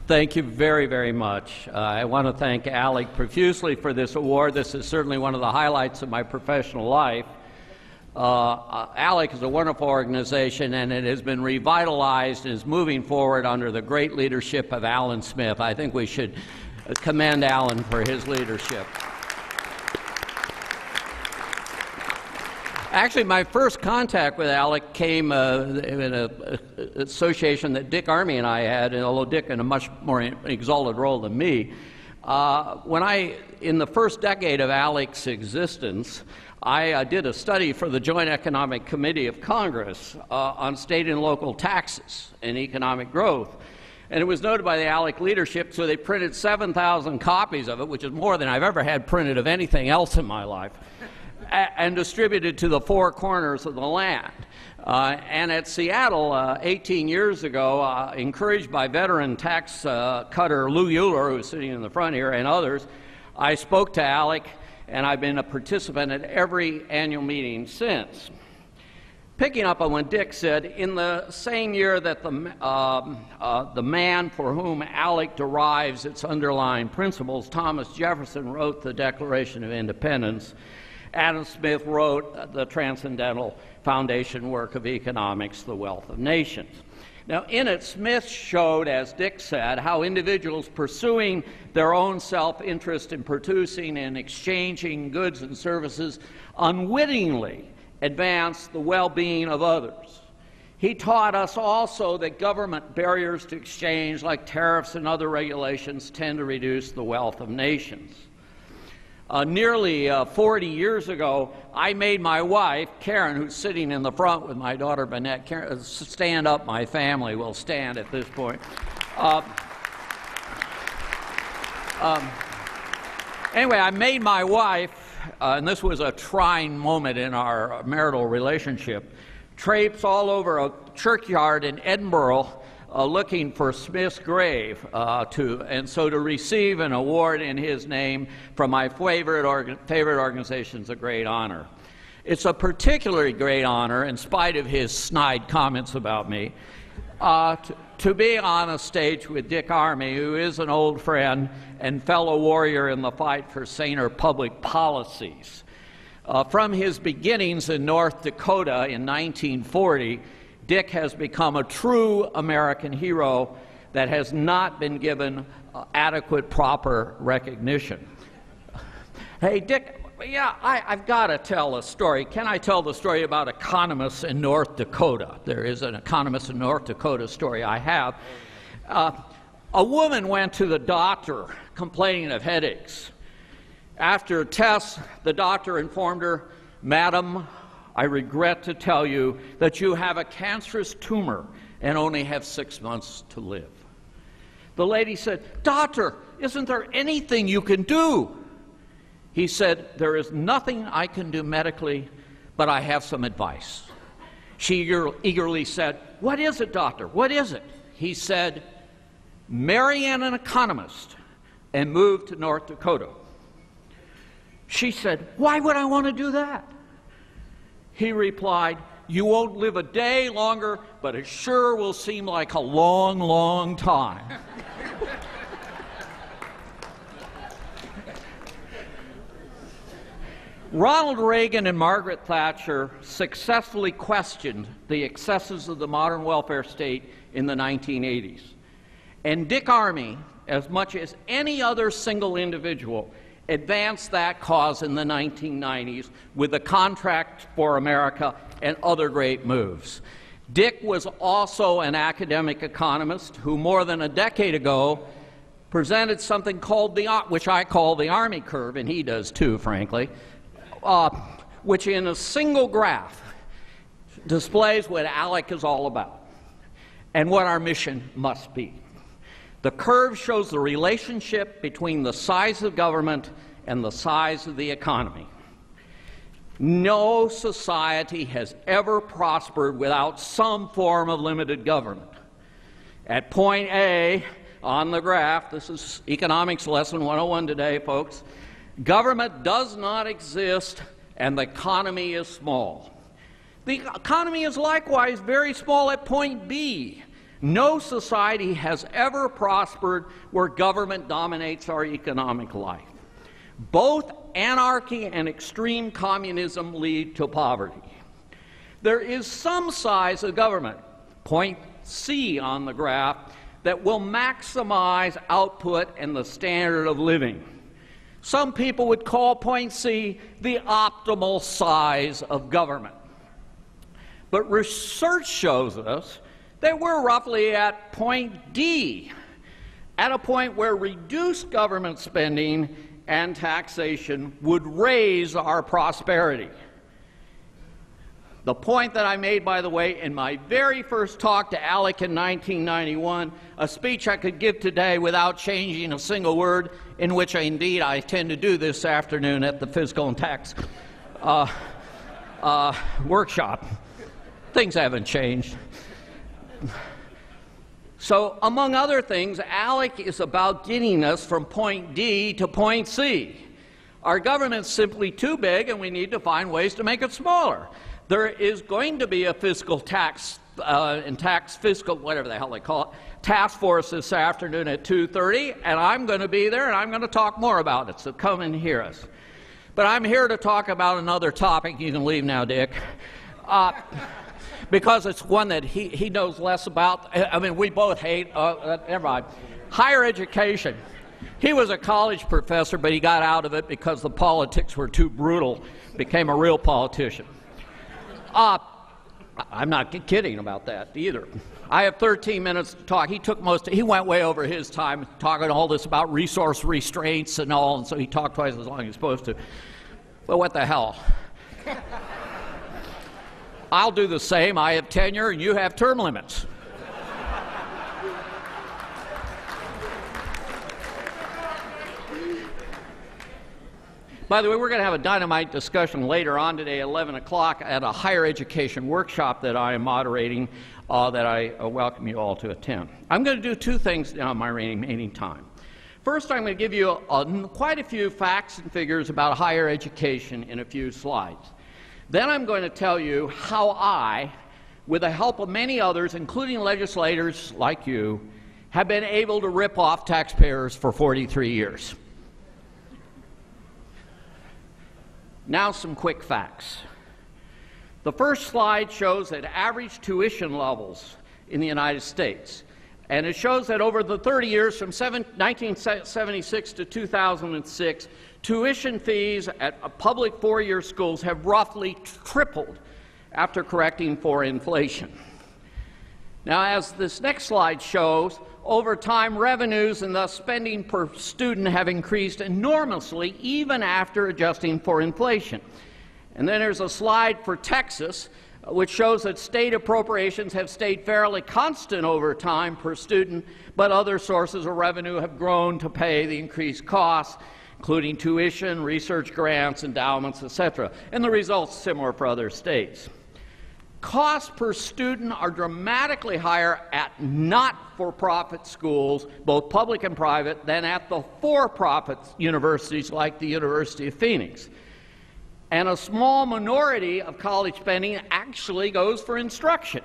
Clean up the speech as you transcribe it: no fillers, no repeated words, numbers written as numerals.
Thank you very, very much. I want to thank ALEC profusely for this award. This is certainly one of the highlights of my professional life. ALEC is a wonderful organization, and it has been revitalized and is moving forward under the great leadership of Alan Smith. I think we should commend Alan for his leadership. Actually, my first contact with ALEC came in an association that Dick Armey and I had, and although Dick in a much more exalted role than me. In the first decade of ALEC's existence, I did a study for the Joint Economic Committee of Congress on state and local taxes and economic growth. And it was noted by the ALEC leadership, so they printed 7,000 copies of it, which is more than I've ever had printed of anything else in my life, and distributed to the four corners of the land. And at Seattle, 18 years ago, encouraged by veteran tax cutter Lou Euler, who's sitting in the front here, and others, I spoke to ALEC, and I've been a participant at every annual meeting since. Picking up on what Dick said, in the same year that the man for whom ALEC derives its underlying principles, Thomas Jefferson, wrote the Declaration of Independence, Adam Smith wrote the transcendental foundation work of economics, The Wealth of Nations. Now, in it, Smith showed, as Dick said, how individuals pursuing their own self-interest in producing and exchanging goods and services unwittingly advance the well-being of others. He taught us also that government barriers to exchange, like tariffs and other regulations, tend to reduce the wealth of nations. Nearly 40 years ago, I made my wife, Karen, who's sitting in the front with my daughter, Bennett, Karen, stand up. My family will stand at this point. Anyway, I made my wife, and this was a trying moment in our marital relationship, traipse all over a churchyard in Edinburgh looking for Smith's grave, and so to receive an award in his name from my favorite organization is a great honor. It's a particularly great honor, in spite of his snide comments about me, to be on a stage with Dick Armey, who is an old friend and fellow warrior in the fight for saner public policies. From his beginnings in North Dakota in 1940, Dick has become a true American hero that has not been given adequate, proper recognition. Hey, Dick, yeah, I've got to tell a story. Can I tell the story about economists in North Dakota? There is an economist in North Dakota story I have. A woman went to the doctor complaining of headaches. After tests, the doctor informed her, "Madam, I regret to tell you that you have a cancerous tumor and only have 6 months to live." The lady said, "Doctor, isn't there anything you can do?" He said, "There is nothing I can do medically, but I have some advice." She eagerly said, "What is it, doctor? What is it?" He said, "Marry an economist and move to North Dakota." She said, "Why would I want to do that?" He replied, "You won't live a day longer, but it sure will seem like a long, long time." Ronald Reagan and Margaret Thatcher successfully questioned the excesses of the modern welfare state in the 1980s. And Dick Armey, as much as any other single individual, advanced that cause in the 1990s with the Contract for America and other great moves. Dick was also an academic economist who more than a decade ago presented something called which I call the Army curve, and he does too, frankly, which in a single graph displays what ALEC is all about and what our mission must be. The curve shows the relationship between the size of government and the size of the economy. No society has ever prospered without some form of limited government. At point A on the graph, this is economics lesson 101 today, folks, government does not exist and the economy is small. The economy is likewise very small at point B, No society has ever prospered where government dominates our economic life. Both anarchy and extreme communism lead to poverty. There is some size of government, point C on the graph, that will maximize output and the standard of living. Some people would call point C the optimal size of government. But research shows us that we're roughly at point D, at a point where reduced government spending and taxation would raise our prosperity. The point that I made, by the way, in my very first talk to ALEC in 1991, a speech I could give today without changing a single word, in which indeed I intend to do this afternoon at the Fiscal and Tax workshop. Things haven't changed. So, among other things, ALEC is about getting us from point D to point C. Our government's simply too big, and we need to find ways to make it smaller. There is going to be a fiscal tax fiscal, whatever the hell they call it, task force this afternoon at 2:30, and I'm going to be there, and I'm going to talk more about it, so come and hear us. But I'm here to talk about another topic. You can leave now, Dick. Because it's one that he knows less about. I mean, we both hate, never mind. Higher education. He was a college professor, but he got out of it because the politics were too brutal, became a real politician. I'm not kidding about that either. I have 13 minutes to talk. He went way over his time talking all this about resource restraints and all, and so he talked twice as long as he's supposed to. But what the hell? I'll do the same. I have tenure and you have term limits. By the way, we're going to have a dynamite discussion later on today at 11 o'clock at a higher education workshop that I am moderating that I welcome you all to attend. I'm going to do two things now in my remaining time. First, I'm going to give you quite a few facts and figures about higher education in a few slides. Then I'm going to tell you how I, with the help of many others, including legislators like you, have been able to rip off taxpayers for 43 years. Now some quick facts. The first slide shows that average tuition levels in the United States. And it shows that over the 30 years from 1976 to 2006, tuition fees at public four-year schools have roughly tripled after correcting for inflation. Now, as this next slide shows, over time, revenues and thus spending per student have increased enormously, even after adjusting for inflation. And then there's a slide for Texas, which shows that state appropriations have stayed fairly constant over time per student, but other sources of revenue have grown to pay the increased costs, including tuition, research grants, endowments, etc. And the results similar for other states. Costs per student are dramatically higher at not-for-profit schools, both public and private, than at the for-profit universities like the University of Phoenix. And a small minority of college spending actually goes for instruction.